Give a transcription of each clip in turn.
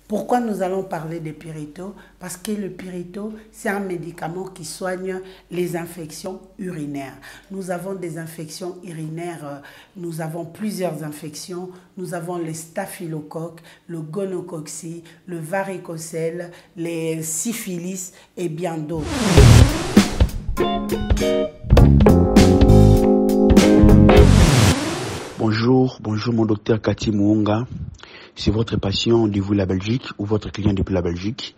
Pourquoi nous allons parler de Pirito? Parce que le Pirito, c'est un médicament qui soigne les infections urinaires. Nous avons des infections urinaires, nous avons plusieurs infections. Nous avons les staphylocoques, le gonococcus, le varicocèle, les syphilis et bien d'autres. Bonjour mon docteur Cathy Muonga. C'est votre patient depuis la Belgique ou votre client depuis la Belgique.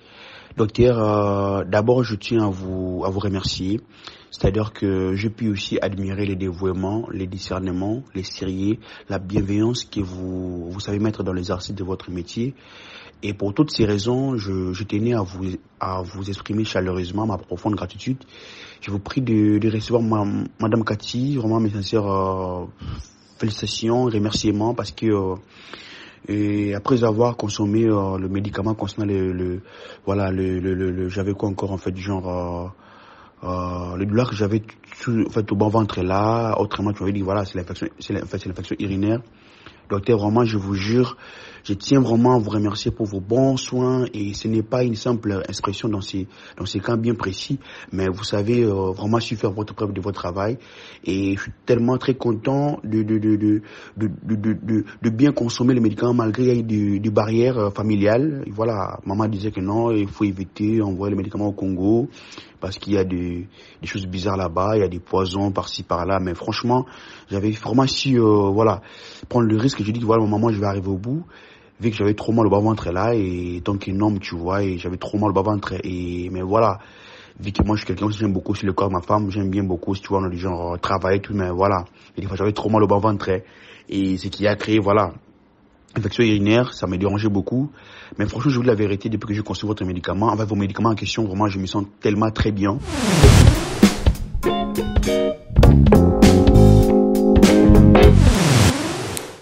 Docteur, d'abord je tiens à vous remercier. C'est-à-dire que je puis aussi admirer les dévouements, les discernements, les sérieux, la bienveillance que vous savez mettre dans l'exercice de votre métier. Et pour toutes ces raisons, je tenais à vous exprimer chaleureusement ma profonde gratitude. Je vous prie de recevoir Madame Cathy, vraiment mes sincères félicitations, remerciements, parce que et après avoir consommé le médicament concernant j'avais quoi encore en fait du genre le douleur que j'avais en fait au bas ventre là, autrement tu m'avais dit voilà c'est l'infection urinaire. Docteur, vraiment, je vous jure, je tiens vraiment à vous remercier pour vos bons soins et ce n'est pas une simple expression dans ces cas bien précis, mais vous savez vraiment su faire votre preuve de votre travail et je suis tellement très content de bien consommer les médicaments malgré qu'il y ait des barrières familiales. Et voilà, maman disait que non, il faut éviter envoyer les médicaments au Congo parce qu'il y a des choses bizarres là-bas, il y a des poisons par-ci par-là, mais franchement, j'avais vraiment su prendre le risque. J'ai dit voilà maman, je vais arriver au bout, vu que j'avais trop mal au bas-ventre là et tant qu'énorme tu vois, et j'avais trop mal au bas-ventre mais voilà, vu que moi je suis quelqu'un qui j'aime beaucoup sur le corps de ma femme, j'aime bien beaucoup si tu vois on a du genre travailler tout, mais voilà, et des fois j'avais trop mal au bas-ventre et ce qui a créé voilà infection urinaire, ça m'a dérangé beaucoup. Mais franchement, je vous dis la vérité, depuis que j'ai conçu votre médicament, avec vos médicaments en question, vraiment, je me sens tellement très bien.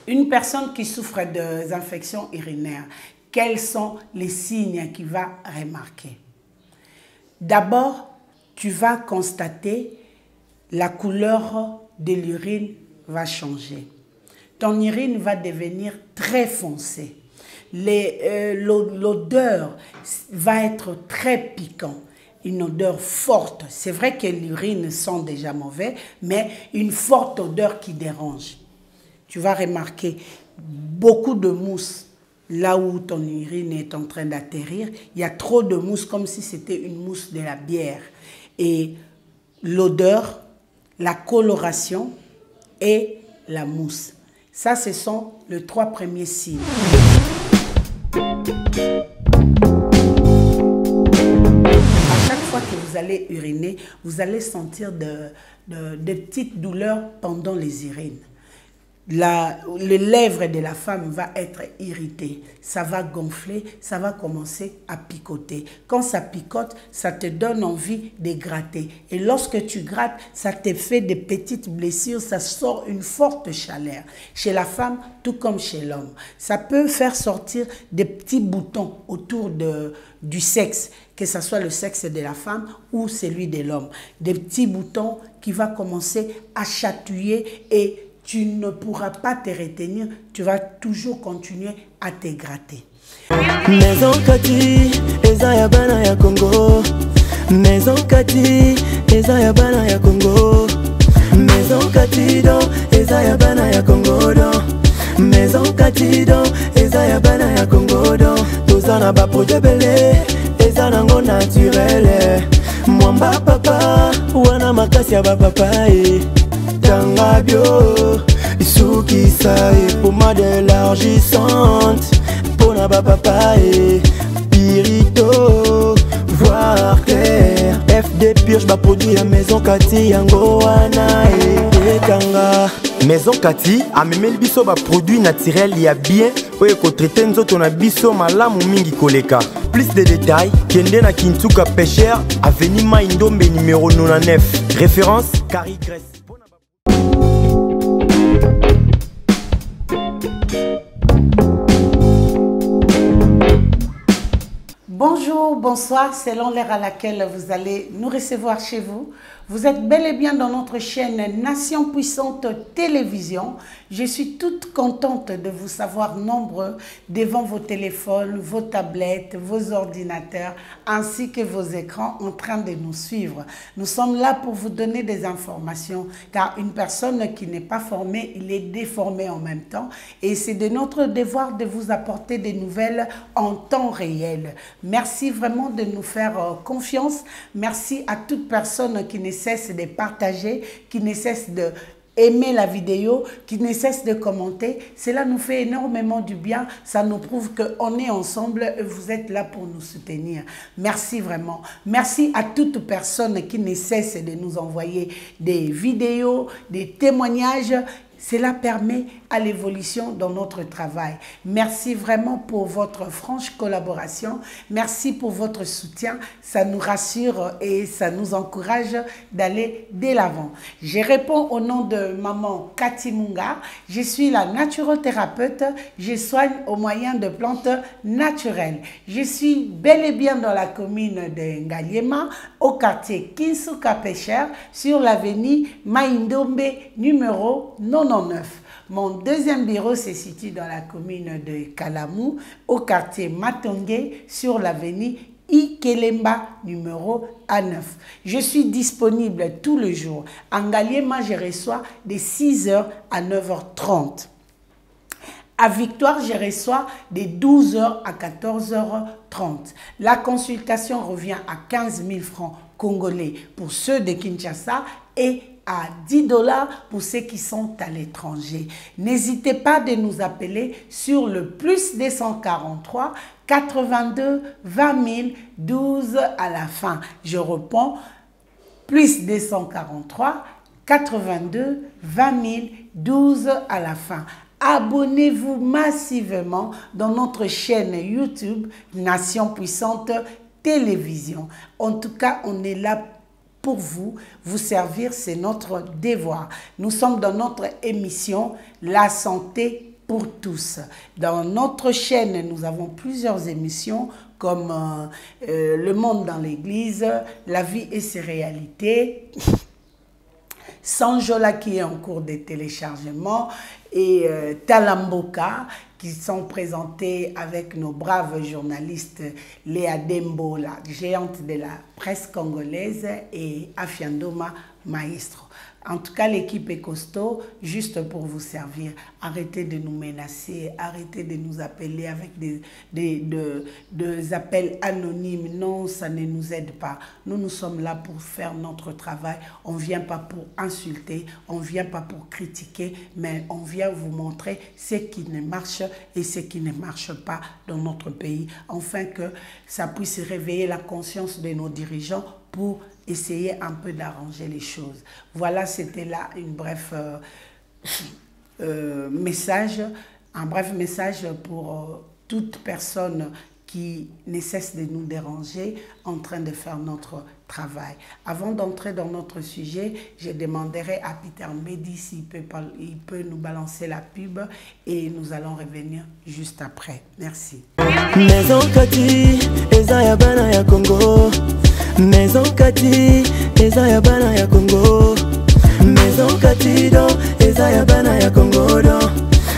Une personne qui souffre des infections urinaires, quels sont les signes qu'il va remarquer? D'abord, tu vas constater la couleur de l'urine va changer. Ton urine va devenir très foncée. L'odeur va être très piquante, une odeur forte. C'est vrai que l'urine sent déjà mauvais, mais une forte odeur qui dérange. Tu vas remarquer beaucoup de mousse là où ton urine est en train d'atterrir. Il y a trop de mousse comme si c'était une mousse de la bière. Et l'odeur, la coloration et la mousse. Ça, ce sont les 3 premiers signes. À chaque fois que vous allez uriner, vous allez sentir des petites douleurs pendant les urines. Les lèvres de la femme vont être irritées, ça va gonfler, ça va commencer à picoter. Quand ça picote, ça te donne envie de gratter. Et lorsque tu grattes, ça te fait des petites blessures, ça sort une forte chaleur. Chez la femme, tout comme chez l'homme. Ça peut faire sortir des petits boutons autour du sexe, que ce soit le sexe de la femme ou celui de l'homme. Des petits boutons qui vont commencer à chatouiller et tu ne pourras pas te retenir, tu vas toujours continuer à te gratter. Maison Cathy, eza ya bana ya Congo. Maison Cathy, eza ya bana ya Congo. Maison Cathy don, eza ya bana ya Congo don. Maison Cathy don, eza ya bana ya Congo don. Tozana ba projet belé, eza nango naturel. Mwamba papa, wana makasi ya ba papa Tanga bio, Isukisa et pommade élargissante. Pona ba papa et Pirito, voir clair. FD Purge ba produit à Maison Cathy yango wana et Tanga. Maison Cathy a même le biso ba produit naturel ya bien. Oye ko traiter nzoto na biso malamu mingi koleka. Plus de détails, kende na Kintuka Pêcheur, avenue Maindombe numéro 99. Référence Carrie Grèce. Bonjour, bonsoir, selon l'heure à laquelle vous allez nous recevoir chez vous. Vous êtes bel et bien dans notre chaîne Nation Puissante Télévision. Je suis toute contente de vous savoir nombreux devant vos téléphones, vos tablettes, vos ordinateurs, ainsi que vos écrans en train de nous suivre. Nous sommes là pour vous donner des informations, car une personne qui n'est pas formée, il est déformé en même temps. Et c'est de notre devoir de vous apporter des nouvelles en temps réel. Merci vraiment de nous faire confiance. Merci à toute personne qui ne cesse de partager, qui ne cesse de aimer la vidéo, qui ne cesse de commenter. Cela nous fait énormément du bien. Ça nous prouve qu'on est ensemble et vous êtes là pour nous soutenir. Merci vraiment. Merci à toute personne qui ne cesse de nous envoyer des vidéos, des témoignages. Cela permet à l'évolution dans notre travail. Merci vraiment pour votre franche collaboration. Merci pour votre soutien. Ça nous rassure et ça nous encourage d'aller de l'avant. Je réponds au nom de maman Cathy Munga. Je suis la naturothérapeute. Je soigne au moyen de plantes naturelles. Je suis bel et bien dans la commune de Ngaliema, au quartier Kinsuka Pêcheur, sur l'avenue Maindombe numéro 99. Mon deuxième bureau se situe dans la commune de Kalamou, au quartier Matongé, sur l'avenue Ikelemba numéro A9. Je suis disponible tous les jours. En Ngaliema, je reçois de 6h à 9h30. À Victoire, je reçois de 12h à 14h30. La consultation revient à 15 000 francs congolais pour ceux de Kinshasa et à 10 $ pour ceux qui sont à l'étranger. N'hésitez pas de nous appeler sur le plus 243 82 20 000 12 à la fin. Je réponds plus 243 82 20 000 12 à la fin. Abonnez-vous massivement dans notre chaîne YouTube Nation Puissante Télévision. En tout cas, on est là pour vous servir, c'est notre devoir. Nous sommes dans notre émission La santé pour tous. Dans notre chaîne, nous avons plusieurs émissions comme Le monde dans l'église, La vie et ses réalités, Sanjola qui est en cours de téléchargement et Talamboka qui sont présentés avec nos braves journalistes Léa Dembo, la géante de la presse congolaise, et Afiandoma Maestro. En tout cas, l'équipe est costaud, juste pour vous servir. Arrêtez de nous menacer, arrêtez de nous appeler avec des appels anonymes. Non, ça ne nous aide pas. Nous sommes là pour faire notre travail. On ne vient pas pour insulter, on ne vient pas pour critiquer, mais on vient vous montrer ce qui ne marche et ce qui ne marche pas dans notre pays, afin que ça puisse réveiller la conscience de nos dirigeants pour essayer un peu d'arranger les choses. Voilà, c'était là une bref message, un bref message pour toute personne qui ne cesse de nous déranger en train de faire notre travail. Avant d'entrer dans notre sujet, je demanderai à Peter Medi s'il peut nous balancer la pub et nous allons revenir juste après. Merci. Maison Kati, eza ya bana ya Congo. Maison Kati, eza ya bana ya Congo. Maison Kati do, eza ya bana ya Congo do.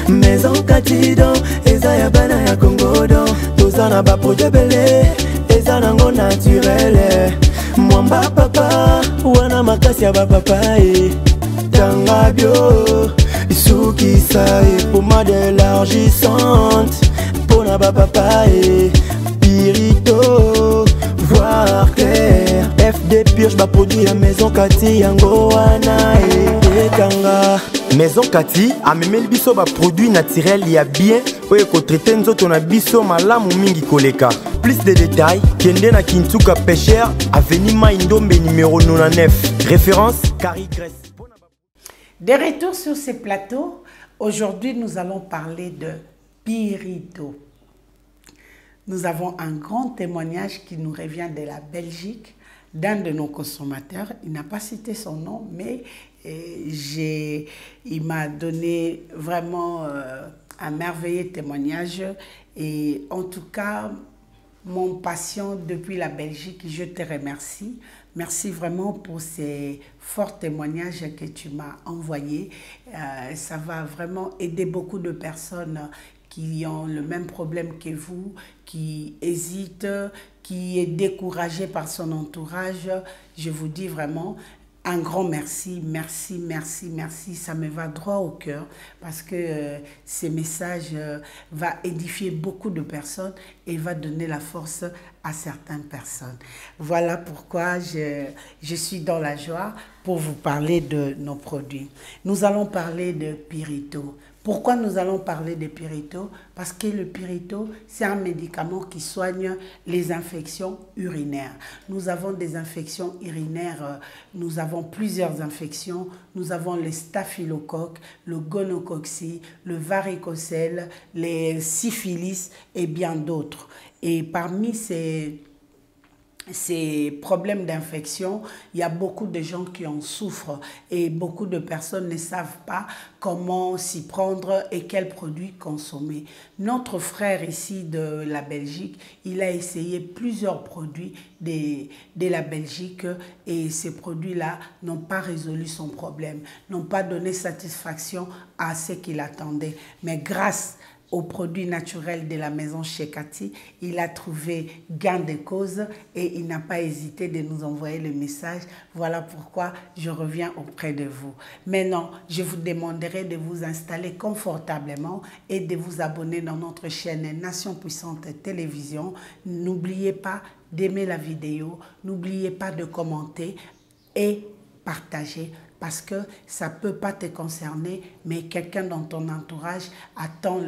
Maison Kati do, eza ya bana ya Congo do. Tozana ba projet belé, eza nango naturel. Mwamba papa, wana makasi ya ba papa e. Tanga bio, isuki sa e pommade élargissante. Pona ba papa e, pirito. Voir clair, FD Purge va produire la Maison Kati yango wana ekanga. Maison Kati a memeli biso ba produit naturel ya bien oye ko traiter nzoto na biso malamu mingi koleka. Plus de détails, kende na Kinsuka Pêcheur, avenue Maindombe numéro 99. Référence Carrie Grèce. De retour sur ces plateaux, aujourd'hui nous allons parler de Pirito. Nous avons un grand témoignage qui nous revient de la Belgique, d'un de nos consommateurs. Il n'a pas cité son nom, mais il m'a donné vraiment un merveilleux témoignage. Et en tout cas, mon patient depuis la Belgique, je te remercie. Merci vraiment pour ces forts témoignages que tu m'as envoyés. Ça va vraiment aider beaucoup de personnes qui ont le même problème que vous, qui hésitent, qui est découragé par son entourage. Je vous dis vraiment un grand merci, merci, merci, merci. Ça me va droit au cœur parce que ces messages vont édifier beaucoup de personnes et va donner la force à certaines personnes. Voilà pourquoi je suis dans la joie pour vous parler de nos produits. Nous allons parler de Pirito. Pourquoi nous allons parler de Pirito? Parce que le Pirito, c'est un médicament qui soigne les infections urinaires. Nous avons des infections urinaires, nous avons plusieurs infections. Nous avons les staphylocoques, le gonococcus, le varicocèle, les syphilis et bien d'autres. Et parmi ces problèmes d'infection, il y a beaucoup de gens qui en souffrent et beaucoup de personnes ne savent pas comment s'y prendre et quels produits consommer. Notre frère ici de la Belgique, il a essayé plusieurs produits de la Belgique et ces produits-là n'ont pas résolu son problème, n'ont pas donné satisfaction à ce qu'il attendait. Mais grâce aux produits naturels de la maison chez Cathy, il a trouvé gain de cause et il n'a pas hésité de nous envoyer le message. Voilà pourquoi je reviens auprès de vous. Maintenant, je vous demanderai de vous installer confortablement et de vous abonner dans notre chaîne Nation Puissante Télévision. N'oubliez pas d'aimer la vidéo, n'oubliez pas de commenter et partager, parce que ça ne peut pas te concerner, mais quelqu'un dans ton entourage attend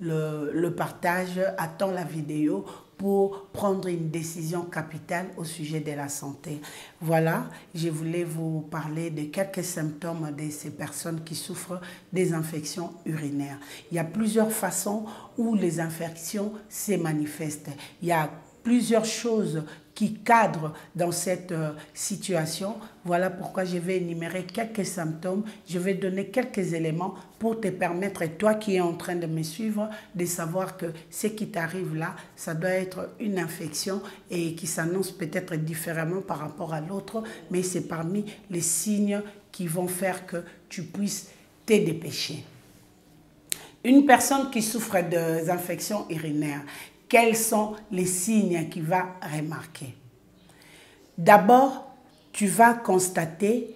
le partage, attend la vidéo pour prendre une décision capitale au sujet de la santé. Voilà, je voulais vous parler de quelques symptômes de ces personnes qui souffrent des infections urinaires. Il y a plusieurs façons où les infections se manifestent. Il y a plusieurs choses qui cadrent dans cette situation. Voilà pourquoi je vais énumérer quelques symptômes. Je vais donner quelques éléments pour te permettre, toi qui es en train de me suivre, de savoir que ce qui t'arrive là, ça doit être une infection et qui s'annonce peut-être différemment par rapport à l'autre, mais c'est parmi les signes qui vont faire que tu puisses te dépêcher. Une personne qui souffre d'infections urinaires, quels sont les signes qu'il va remarquer? D'abord, tu vas constater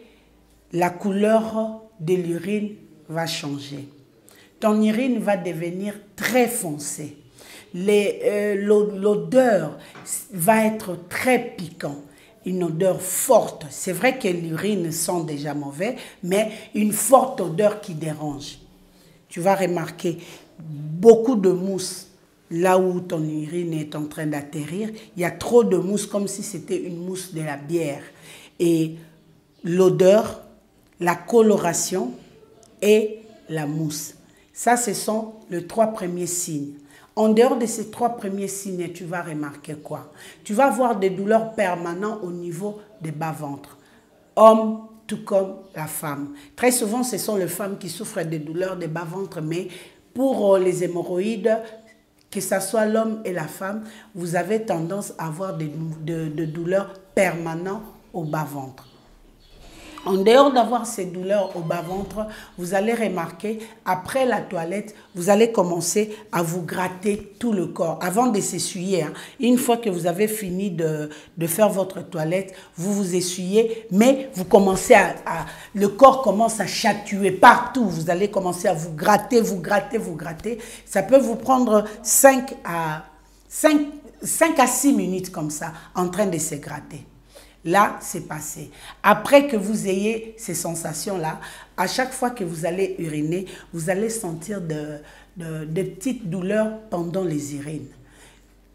la couleur de l'urine va changer. Ton urine va devenir très foncée. L'odeur va être très piquante. Une odeur forte. C'est vrai que l'urine sent déjà mauvais, mais une forte odeur qui dérange. Tu vas remarquer beaucoup de mousse. Là où ton urine est en train d'atterrir, il y a trop de mousse, comme si c'était une mousse de la bière. Et l'odeur, la coloration et la mousse. Ça, ce sont les trois premiers signes. En dehors de ces trois premiers signes, tu vas remarquer quoi? Tu vas avoir des douleurs permanentes au niveau des bas-ventres. Homme, tout comme la femme. Très souvent, ce sont les femmes qui souffrent des douleurs des bas-ventres, mais pour les hémorroïdes, que ce soit l'homme et la femme, vous avez tendance à avoir des douleurs permanentes au bas-ventre. En dehors d'avoir ces douleurs au bas-ventre, vous allez remarquer, après la toilette, vous allez commencer à vous gratter tout le corps. Avant de s'essuyer, hein, une fois que vous avez fini de faire votre toilette, vous vous essuyez, mais vous commencez le corps commence à chatouiller partout. Vous allez commencer à vous gratter, vous gratter, vous gratter. Ça peut vous prendre 5 à 6 minutes comme ça, en train de se gratter. Là, c'est passé. Après que vous ayez ces sensations-là, à chaque fois que vous allez uriner, vous allez sentir de petites douleurs pendant les urines.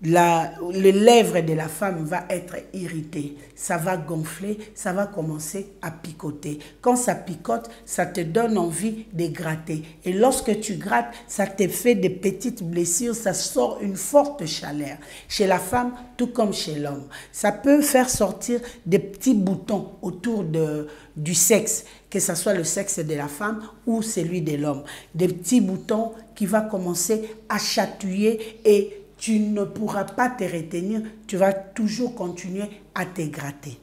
Les lèvres de la femme vont être irritées, ça va gonfler, ça va commencer à picoter. Quand ça picote, ça te donne envie de gratter. Et lorsque tu grattes, ça te fait des petites blessures, ça sort une forte chaleur. Chez la femme, tout comme chez l'homme. Ça peut faire sortir des petits boutons autour du sexe, que ce soit le sexe de la femme ou celui de l'homme. Des petits boutons qui vont commencer à chatouiller et tu ne pourras pas te retenir, tu vas toujours continuer à te gratter.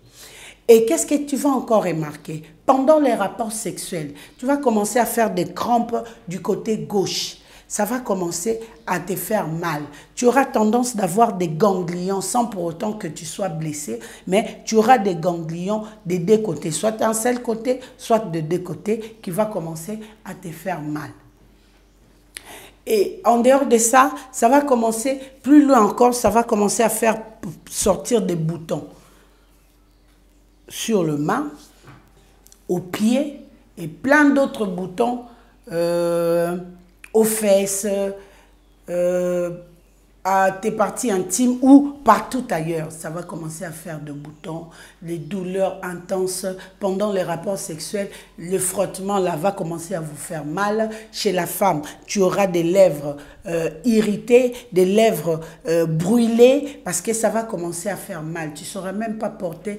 Et qu'est-ce que tu vas encore remarquer? Pendant les rapports sexuels, tu vas commencer à faire des crampes du côté gauche. Ça va commencer à te faire mal. Tu auras tendance d'avoir des ganglions sans pour autant que tu sois blessé, mais tu auras des ganglions des deux côtés, soit d'un seul côté, soit de deux côtés, qui va commencer à te faire mal. Et en dehors de ça, ça va commencer, plus loin encore, ça va commencer à faire sortir des boutons sur le main, aux pieds et plein d'autres boutons aux fesses, à tes parties intimes ou partout ailleurs. Ça va commencer à faire des boutons, les douleurs intenses pendant les rapports sexuels. Le frottement là va commencer à vous faire mal. Chez la femme, tu auras des lèvres irritées, des lèvres brûlées parce que ça va commencer à faire mal. Tu ne sauras même pas porter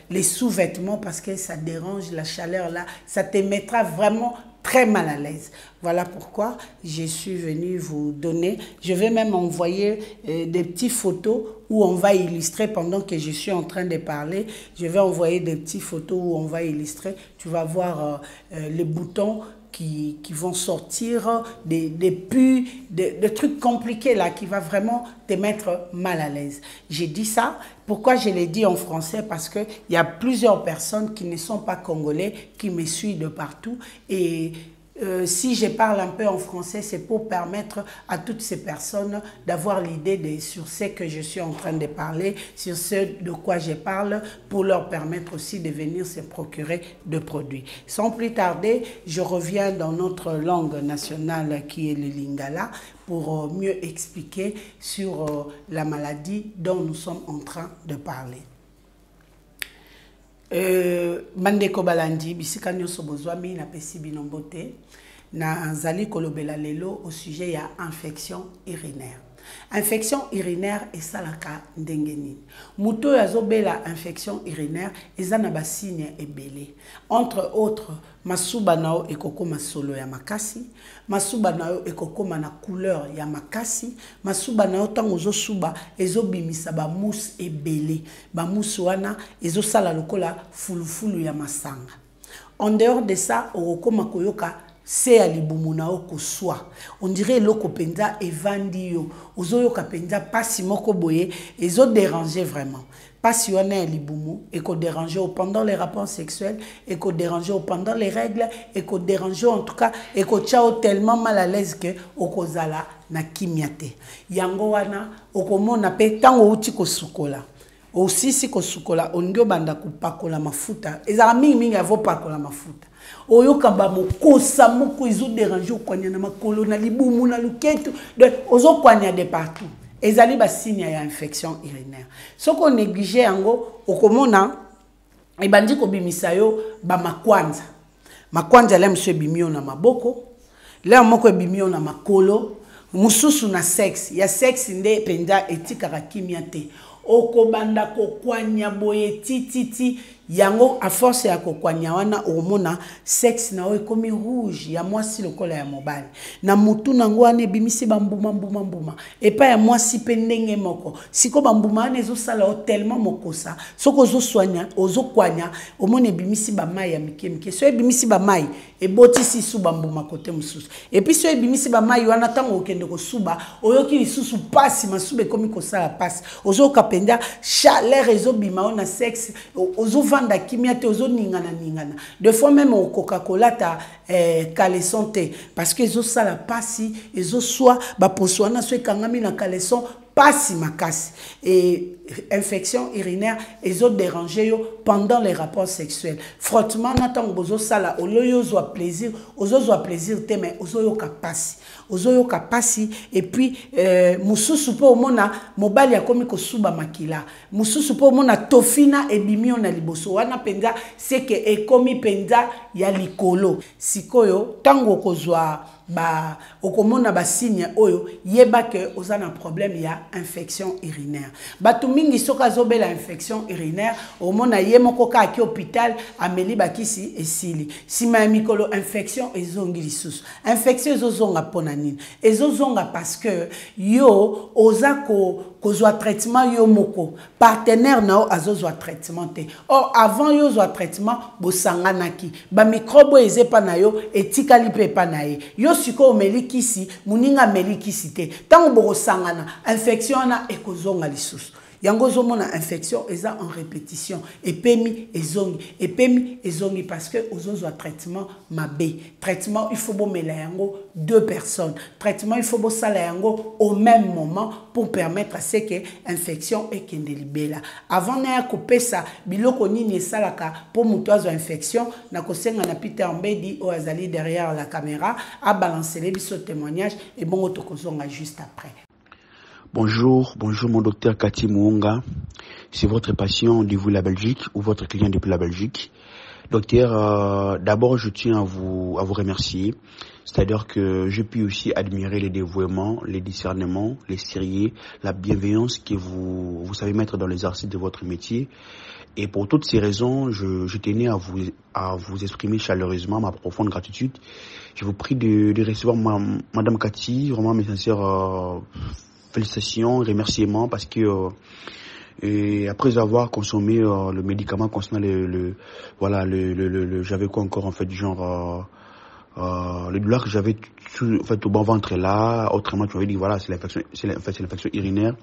les sous-vêtements parce que ça dérange, la chaleur là, ça te mettra vraiment très mal à l'aise. Voilà pourquoi je suis venue vous donner, je vais même envoyer des petites photos où on va illustrer pendant que je suis en train de parler. Je vais envoyer des petites photos où on va illustrer. Tu vas voir les boutons qui vont sortir, des pus, des trucs compliqués là qui va vraiment te mettre mal à l'aise. J'ai dit ça. Pourquoi je l'ai dit en français? Parce qu'il y a plusieurs personnes qui ne sont pas congolais, qui me suivent de partout. Et si je parle un peu en français, c'est pour permettre à toutes ces personnes d'avoir l'idée sur ce que je suis en train de parler, sur ce de quoi je parle, pour leur permettre aussi de venir se procurer de produits. Sans plus tarder, je reviens dans notre langue nationale qui est le lingala pour mieux expliquer sur la maladie dont nous sommes en train de parler. Mandeko balandi bisika nyoso bozwami na pesi binombote na zali kolobela lelo au sujet ya infection urinaire. Infection urinaire esalaka ndenge nini. Muto yazobela infection urinaire ezana ba signe ebele. Entre autres, masuba nao ekokoma solo ya makasi, masuba nao ekokoma na couleur ya makasi, masuba nao tango ozosuba ezobimisa ba mousse ebele. Ba mousse wana ezosala lokola fulufulu ya masanga. En dehors de ça, okokoma koyoka se ya libumu na oko soi. On dirait loko penza evandi yo. Ozoyoka penza pasi moko boye ezo déranger vraiment. Pasi wana ya libumu eko déranger pendant les rapports sexuels, eko déranger pendant les règles, eko déranger en tout cas eko chao tellement mal à l'aise que okozala na kimiate. Yango wana okomona pe tango uti ko sukola. Aussi si ko sukola ondio banda kupakola mafuta. Ezala mingi avo pakola mafuta. Oyoka ba mokosa moko izo déranger okwanya na makolo na libumu na luketu donc ozo kwanya de partout. Ezali ba signe ya infection urinaire. Soko négligé yango okomona ebandi ko bimisa yo ba makwanza. Makwanza le mse bimio na maboko, le moko bimio na makolo, mususu na sexe. Ya sexe nde penda etikaka kimia te. Okobanda kokwanya boye tititi yango a force ya kokwanya wana omona sexe na ekomi rouge ya mwasi lokola ya mobali na mutu nango ane bimisi bambuma mbuma mbuma epa ya mwasi pe ndenge moko siko bambuma ane ezosala tellement mokosa soko ozosoanya ozokwanya omona bimisi ba mai ya mikemike so bimisi ba mai ebotisi su bambuma kote mususu epi so bimisi ba mai wana tango okende kosuba oyoki lisusu pasi masube ekomi kosala pasi ozoka penda chaleur ezobima ona sexe ozovanda kimia te ozoningana ningana des fois même au Coca-Cola ta caleçon te parce que ezosala pasi ezoswa ba poswana so ekangami na caleçon pasi makasi et infection urinaire ezo déranger yo pendant les rapports sexuels frottement na tango bozo sala oloyo zwa plaisir te mais ozoyoka pasi et puis mususu po mona mobali akomi kosuba makila mususu po mona tofina ebimio na liboso wana penza c'est que ekomi penza ya likolo sikoyo tango kozwa okomona ba signe oyo yeba que ozana problème ya infection urinaire. Batu mingi soka zobela infection urinaire omona ye moko ka ki hôpital ameli bakisi esili. Sima ya mikolo infection ezongi lisusu. Infection ezozonga pona nini? Ezozonga parce que yo oza kozwa traitement yo moko partenaire nao azozwa traitement te. Or avant yo zwa traitement bosanganaki ba microbe ezepa na yo etikali pe pa na ye. Yo siko melikisi muninga melikisi te. Tango boko sangana infection na ekozonga lisusu. Yango zomona infection eza en répétition epemi ezongi parce que ozozwa traitement mabe. Traitement il faut bomela yango 2 personnes. Traitement il faut bosala yango au même moment pour permettre à ce que infection ekende libela. Avant na kopesa biloko nini esalaka pour mutozo infection na kosenga na Peter Mbedi o azali derrière la caméra a balancer les biso témoignage et bon tokozonga juste après. Bonjour mon docteur Cathy Muonga. C'est votre patient depuis la Belgique ou votre client depuis la Belgique. Docteur, d'abord je tiens à vous remercier. C'est-à-dire que je puis aussi admirer les dévouements, les discernements, les sérieux, la bienveillance que vous savez mettre dans l'exercice de votre métier. Et pour toutes ces raisons, je tenais à vous exprimer chaleureusement ma profonde gratitude. Je vous prie de recevoir Madame Cathy, vraiment mes sincères félicitations, remerciements parce que après avoir consommé le médicament concernant j'avais quoi encore en fait du genre le douleur que j'avais en fait au bas ventre là, autrement tu m'avais dit voilà c'est l'infection urinaire.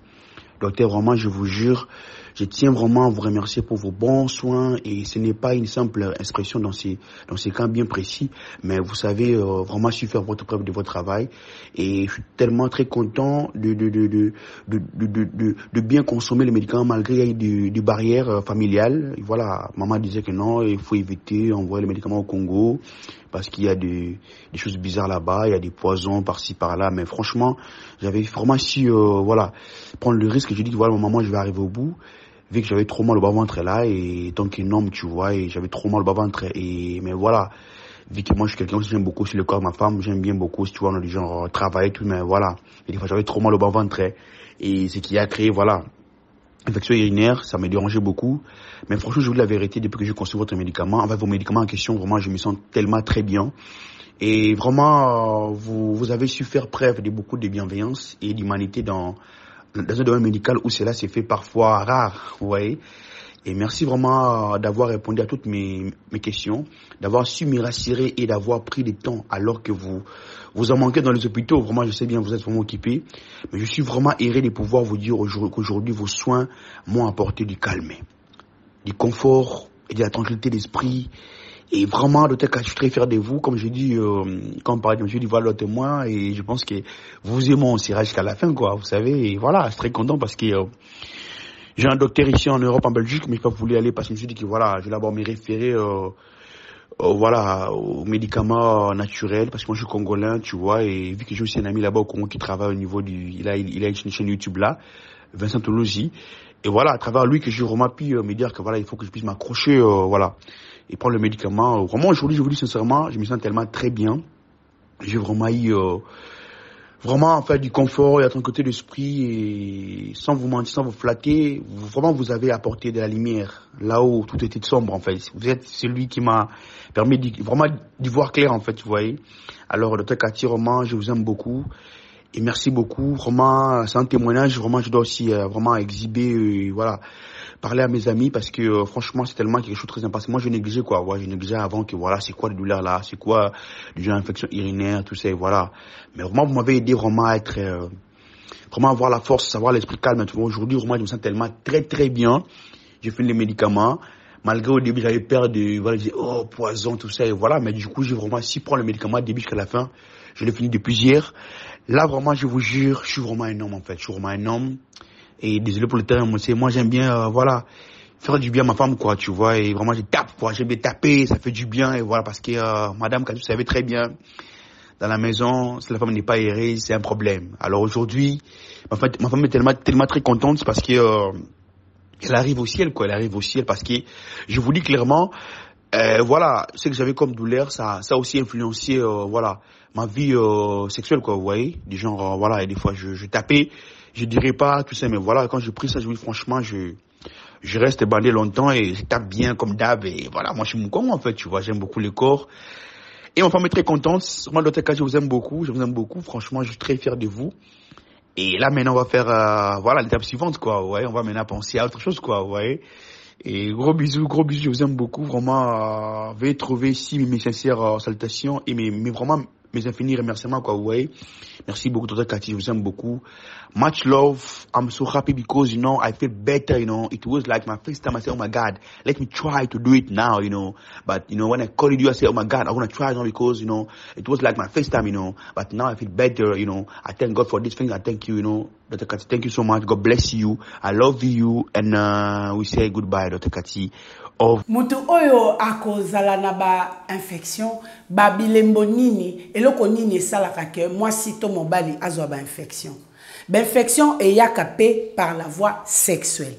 Docteur, vraiment, je vous jure, je tiens vraiment à vous remercier pour vos bons soins et ce n'est pas une simple expression dans ces cas bien précis, mais vous savez vraiment su faire votre preuve de votre travail et je suis tellement très content de bien consommer les médicaments malgré des barrières familiales. Et voilà, maman disait que non, il faut éviter envoyer les médicaments au Congo parce qu'il y a des choses bizarres là-bas, il y a des poisons par-ci par-là, mais franchement, j'avais vraiment su prendre le risque. J'ai dit voilà maman, je vais arriver au bout, vu que j'avais trop mal au bas-ventre là et tant qu'un homme tu vois, et j'avais trop mal au bas-ventre mais voilà, vu que moi je suis quelqu'un qui j'aime beaucoup sur le corps de ma femme, j'aime bien beaucoup si tu vois on a du genre travailler tout, mais voilà, et des fois j'avais trop mal au bas-ventre et ce qui a créé infection urinaire, ça me dérangeait beaucoup. Mais franchement, je vous dis la vérité, depuis que j'ai conçu votre médicament, avec vos médicaments en question, vraiment, je me sens tellement très bien. Et vraiment, vous avez su faire preuve de beaucoup de bienveillance et d'humanité dans un domaine médical où cela s'est fait parfois rare, vous voyez. Et merci vraiment d'avoir répondu à toutes mes questions, d'avoir su me rassurer et d'avoir pris le temps alors que vous en manquez dans les hôpitaux. Vraiment, je sais bien, vous êtes vraiment occupés. Mais je suis vraiment heureux de pouvoir vous dire qu'aujourd'hui, vos soins m'ont apporté du calme, du confort et de la tranquillité d'esprit. Et vraiment, docteur, je suis très fier de vous. Comme je dis, quand on parle de monsieur, voilà, témoin. Et je pense que vous aimez on s'ira jusqu'à la fin, quoi. Vous savez, et voilà, je suis très content parce que j'ai un docteur ici en Europe, en Belgique, mais je n'ai pas voulu aller parce que je me suis dit que voilà, je vais d'abord me référer aux médicaments naturels parce que moi je suis congolais, tu vois, et vu que j'ai aussi un ami là-bas au Congo qui travaille au niveau il a une chaîne YouTube là, Vincent Tolosi, et voilà, à travers lui que j'ai vraiment pu me dire que voilà, il faut que je puisse m'accrocher, et prendre le médicament. Vraiment, aujourd'hui, je vous dis sincèrement, je me sens tellement très bien. J'ai vraiment eu vraiment en fait du confort et à ton côté d'esprit et sans vous mentir, sans vous flatter, vous avez apporté de la lumière là où tout était sombre en fait. Vous êtes celui qui m'a permis vraiment d'y voir clair en fait, vous voyez. Alors docteur Cathy, vraiment, je vous aime beaucoup et merci beaucoup. Vraiment, c'est un témoignage. Vraiment, je dois aussi vraiment exhiber, parler à mes amis parce que franchement c'est tellement quelque chose de très important. Moi je négligeais je négligeais avant que voilà c'est quoi le douleur là, c'est quoi déjà infection urinaire, tout ça et voilà. Mais vraiment vous m'avez aidé vraiment à être vraiment avoir la force, avoir l'esprit calme. Aujourd'hui vraiment je me sens tellement très très bien. J'ai fait les médicaments malgré au début j'avais peur de je disais poison tout ça et voilà, mais du coup j'ai vraiment si prendre le médicament du début jusqu'à la fin, je l'ai fini depuis hier. Là vraiment je vous jure, je suis vraiment un homme en fait, je suis vraiment un homme. Et désolé pour le terme, moi j'aime bien faire du bien à ma femme quoi, tu vois, et vraiment je tape j'aime bien taper, ça fait du bien et voilà parce que madame Katou savait très bien dans la maison si la femme n'est pas aérée, c'est un problème. Alors aujourd'hui, ma femme est tellement très contente parce que elle arrive au ciel parce que je vous dis clairement Voilà, ce que j'avais comme douleur, ça a aussi influencé, voilà, ma vie sexuelle, quoi, vous voyez. Du genre, voilà, et des fois, je tapais, je dirais pas tout ça, mais voilà, quand je pris ça, je dis franchement, je reste bandé longtemps et je tape bien comme d'hab, et voilà, moi, je suis mon con, en fait, tu vois, j'aime beaucoup le corps. Et ma femme est très contente. Moi, dans cas, je vous aime beaucoup, franchement, je suis très fier de vous. Et là, maintenant, on va faire, voilà, l'étape suivante, quoi, vous voyez, on va maintenant penser à autre chose, quoi, vous voyez. Et gros bisous, je vous aime beaucoup. Vraiment, veuillez trouver ici mes sincères salutations et mes vraiment mes infinis remerciements, quoi, vous voyez. Merci beaucoup, Dr. Cathy, je vous aime beaucoup. Much love. I'm so happy because, you know, I feel better, you know. It was like my first time I said, oh my God, let me try to do it now, you know. But, you know, when I called you, I said, oh my God, I want to try now because, you know, it was like my first time, you know. But now I feel better, you know. I thank God for this thing. I thank you, you know. Dr. Cathy, thank you so much. God bless you. I love you. And we say goodbye, Dr. Cathy. Mutu oyo akozala na ba infection ba bilembo nini eloko nini esalaka ke mwasi to mobali azwa ba infection. Ba infection eyaka pe par la voie sexuelle.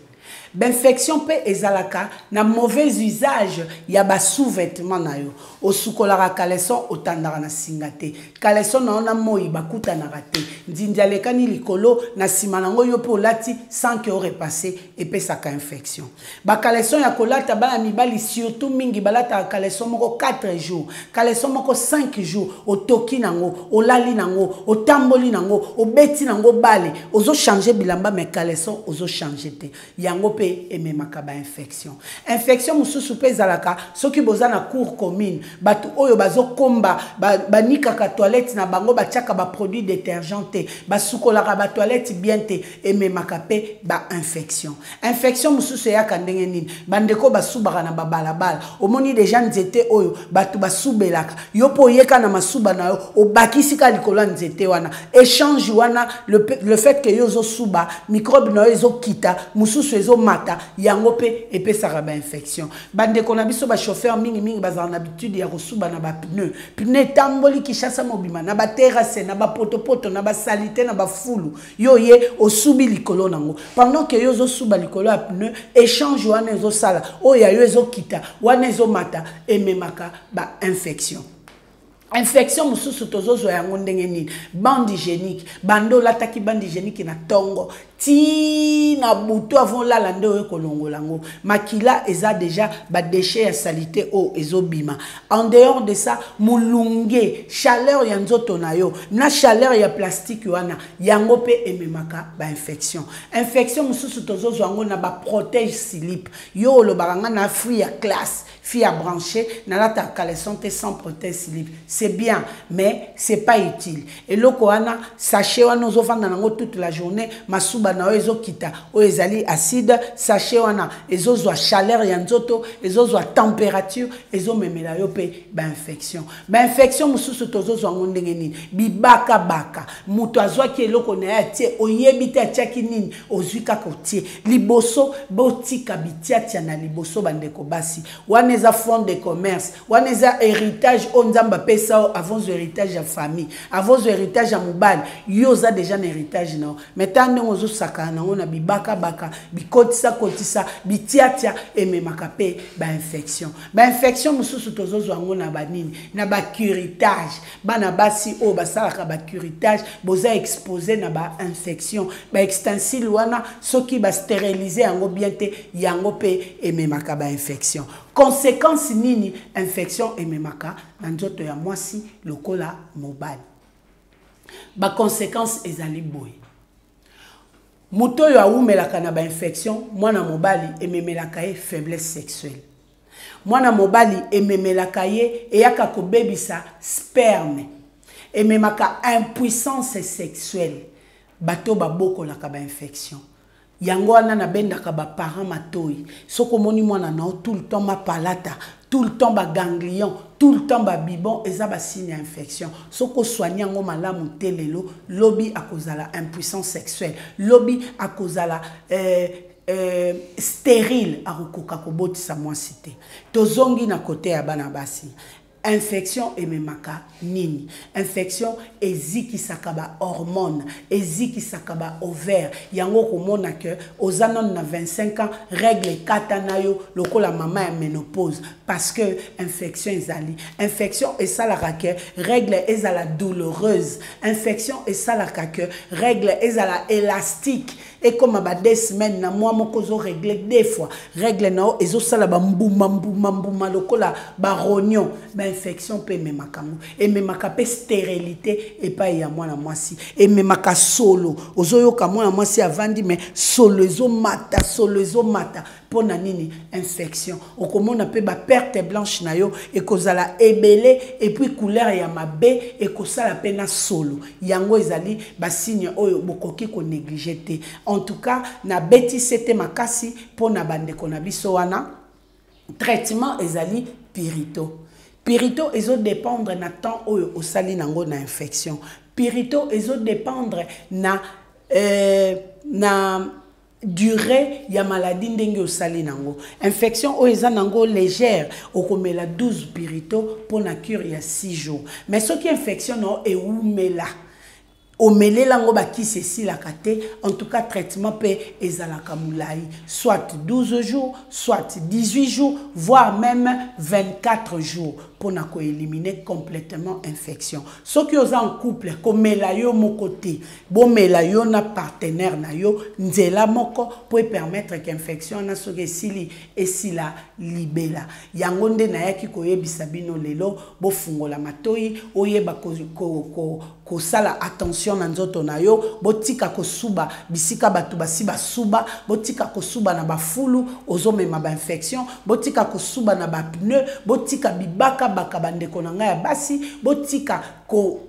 Ba infection pe ezalaka na mauvais usage ya ba sous-vêtement na yo. Osukolaka kaleson otandaka na singate. Kaleson na ona moi bakuta na rate. Ndindiale kani likolo na sima nango yo po lati sans que ore passé epesaka infection. Ba kaleson ya kolata bana mibali surtout mingi balata kaleson moko 4 jours, kaleson moko 5 jours, otoki nango, olali nango, otamboli nango, obeti nango bale, ozo changer bilamba me kaleson ozo changer te. Yango pe ememaka ba infection. Infection mususu pe zalaka soki boza na cour commune, batu oyo bazo komba banika ka toilette na bango batiaka ba produit détergent te, basukolaka ba toilette bien te, ememaka pe ba infection. Infection mususu ya kandenge nini, bandeko basubaka na babalabala, omoni déjà nzete oyo batu basubelaka, yo po yeka na masuba na yo, obakisi ka likolo nzete wana, échange wana, le fait que yo zo suba, microbe na yo ezo kita, mususu ezo mata, yango pe epesaka ba infection. Bandeko na biso ba chauffeur mingi bazana na habitude ya kosuba na ba pneu tamboli kishasa mobima na ba terrasse na ba poto na ba salite na ba fulu, yo ye osubi likolo nango, pendant que yo zo suba likolo ya pneu, échange wana ezo sala, oya yo ezo kita, wana ezo mata, ememaka ba infection. Infection mususu tozozo yango ndenge nini, bande hygiénique, bando lataki bande hygiénique na tongo ti na buto avant la lande o kolongolango, makila eza déjà ba déchets ya salité o ezobima. En dehors de ça, mulunge chaleur ya nzoto na yo na chaleur ya plastique wana yango pe ememaka ba infection. Infection mususu tozozo yango na ba protège slip, yo lo baranga na fruit ya classe, fille à brancher, na la caleçon sans protège slip. C'est bien, mais c'est pas utile. Et le koana, sachet wana ozofanda nango toute la journée, masuba na ezo kita, o ezali acide, sachet wana ezozwa chaleur ya nzoto, ezozwa température, ezo memela yo pe ba infection. Ba infection mususu tozozwa ndenge nini, bibaka baka, muto azwa ki eloko na ya tie, oyebite atiaki nini, ozwi kaka otie, liboso botika bitiatia na liboso bandeko basi, wana eza fond de commerce, wana eza héritage onzamba pesa avant héritage ya famille, avant héritage ya mobali, yo za déjà un héritage na. Maintenant ozo saka na ona bibaka baka, bikotisa bitiatia ememaka pe ba infection. Ba infection mususu tozozo ngona ba nini, na ba curitage, bana basi o basalaka ba curitage, boza exposé na ba infection, ba extensile wana soki ba stériliser yango bien te, yango pe ememaka ba infection. Conséquence nini infection ememaka na nzoto ya mwasi lokola mobali. Ba conséquence ezali boy. Muto yo aumelaka na ba infection, mwana mobali ememelaka ye faiblesse sexuelle. Mwana mobali ememelaka ye eyaka ko bebisa sperme. Ememaka impuissance sexuelle. Bato babokolaka ba infection. Yango wana na bendaka ba parents matoi, soko moni mwana na tout le temps ma palata, tout le temps ba ganglion, tout le temps ba bibon, eza ba signe infection. Soko soigner yango malamu telelo, lobi akozala impuissance sexuelle, lobi akozala stérile akokoka kobotisa mwasi te. Tozongi na côté ya bana basi. infection ememaka nini infection eziki sakaba hormone eziki sakaba ovaire yango komona que ozanon na 25 ans règle katanayo lokola mama ya ménopause parce que infection ezali infection esalaka que règle ezala douloureuse infection esalaka que règle ezala élastique et comme ba 2 semaines na moi moko zo régler 2 fois règle na ezo sala ba mbuma lokola ba rognon ba infection pe memakango et memaka pe stérilité et pas ya mwana mwasi et memaka solo ozo yoka mwana mwasi avandi mais solo ezo mata pona nini infection okomona pe ba perte blanche na yo et kozala ebele et puis couleur ya mabe et kosala pe na solo yango ezali ba signe oyo bokoki ko négliger te. En tout cas na beti c'était makasi pona bandeko na biso wana traitement ezali pirito ezo dépendre na temps oyo osali nango na infection pirito ezo dépendre na durée ya maladie ndenge osali nango infection oyo eza nango légère okomela 12 pirito pona cure ya 6 jours mais soki infection no eumela omelela ngo bakisi esilaka te en tout cas traitement pe ezalaka mulai soit 12 jours soit 18 jours voire même 24 jours pour na ko éliminer complètement infection soki oza en couple komela yo moko te bomela yo na partenaire na yo nzela moko pour permettre que infection na soki esila libela yango nde na yaki koyebisa bino lelo bofungola matoi oyeba ko sala attention na nzoto na yo botika kosuba bisika batu basiba suba botika kosuba na bafulu ozomema ba infection botika kosuba na ba pneu botika bibaka baka bandeko na ngai ya basi botika ko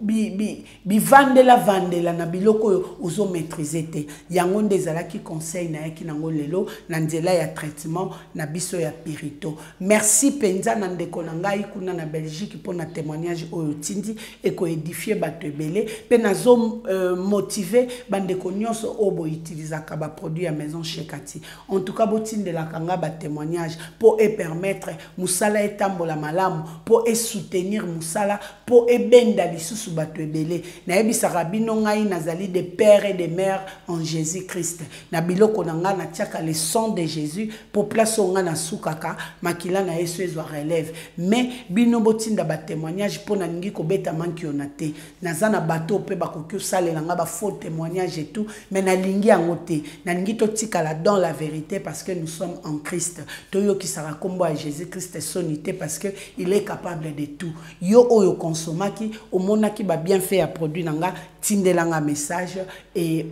vandela na biloko yo ozo maîtriser te yango nde ezalaki conseil na yaki nango lelo na nzela ya traitement na biso ya pirito. Merci penza na ndeko na ngai kuna na Belgique pour na témoignage oyo tindi et ko édifier bato ebele pe nazo motiver bandeko nyonso obo utilisaka ba produit ya maison chez Kati. En tout cas botindela kanga ba témoignage pour permettre musala etambola malamu pour soutenir musala pour benda lisusu bato ebele na yebisaka bino ngai nazali de pères et de mères en Jésus-Christ na biloko na nga na tiaka le sang de Jésus pour place nga na sukaka makila na yesu ezwa relève mais bino botinda ba témoignage pour na ningi ko beta manki onate nazana bato pe bakoki salela nga ba faux témoignage et tout mais na lingi angote na ningi to tikala dans la vérité parce que nous sommes en Christ toyo ki sara kombo à Jésus-Christ sonité parce que il est capable de tout yo oyo consomaki omonaki ba bien fait à produit nanga tindelanga message et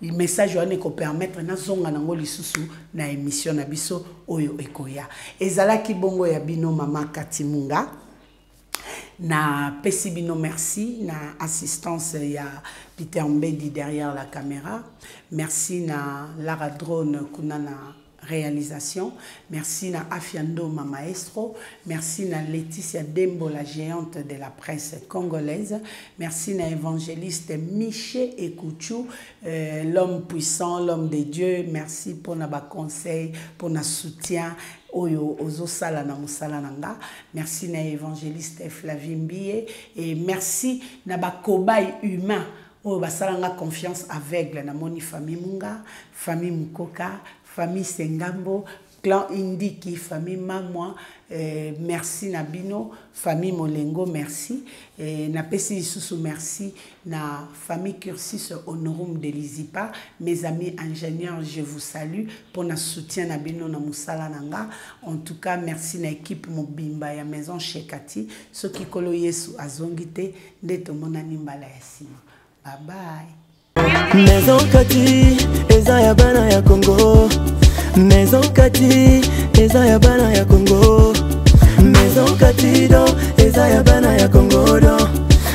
le message wane ko permettre na zonga nango lisusu na émission na biso oyo ekoya ezalaki bongo ya bino mama Katimunga na pesi bino merci na assistance ya Peter Mbedi derrière la caméra merci na Lara Drone kuna na réalisation. Merci na Afiando ma maestro. Merci na Laetitia Dembo, la géante de la presse congolaise. Merci na évangéliste Miché Ekouchou, l'homme puissant, l'homme de Dieu. Merci pour na ba conseil, pour na soutien. Oyo ozo sala na musala nanga. Merci na évangéliste Flavie Mbie et merci na ba cobaye humain. Oyo basalanga confiance aveugle na moni famille Munga, famille Mukoka, famille Sengambo, clan Indiki, famille Mamwa, merci Nabino, famille Molengo, merci. Na pesi sous merci na famille Cursus Honorum de Lizipa, mes amis ingénieurs, je vous salue pour na soutien Nabino na Musala Nanga. En tout cas, merci na équipe Mobimba ya maison chez Kati, ceux qui kolo Yesu azongite de tomona nimbala yasima. Bye bye. Maison Kati, eza ya bana ya Congo. Maison Kati, eza ya bana ya Congo. Maison Kati do, eza ya bana ya Congo do.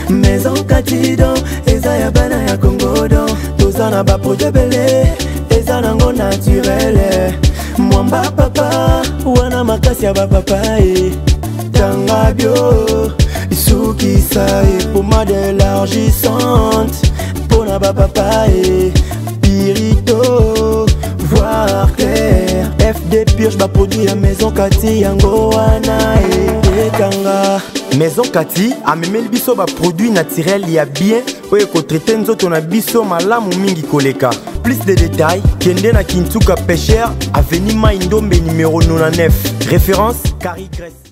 Maison Kati do, eza ya bana ya Congo do. Tozana ba projet belé, eza nango naturel. Mwamba papa, wana makasi ya ba papa Tanga bio, isuki sae, pommade élargissante. Pona ba papa pirito, voir clair. FD pioche ba produit à maison Kati yango wana kolekanga. Maison Kati amemeli biso ba produit naturel ya bien oyo kotraite nzoto na biso malamu mingi koleka. Plus de détails, kende na Kintuka Pêcheur, avenue Mai Ndombe numéro 99. Référence Carrie Grèce.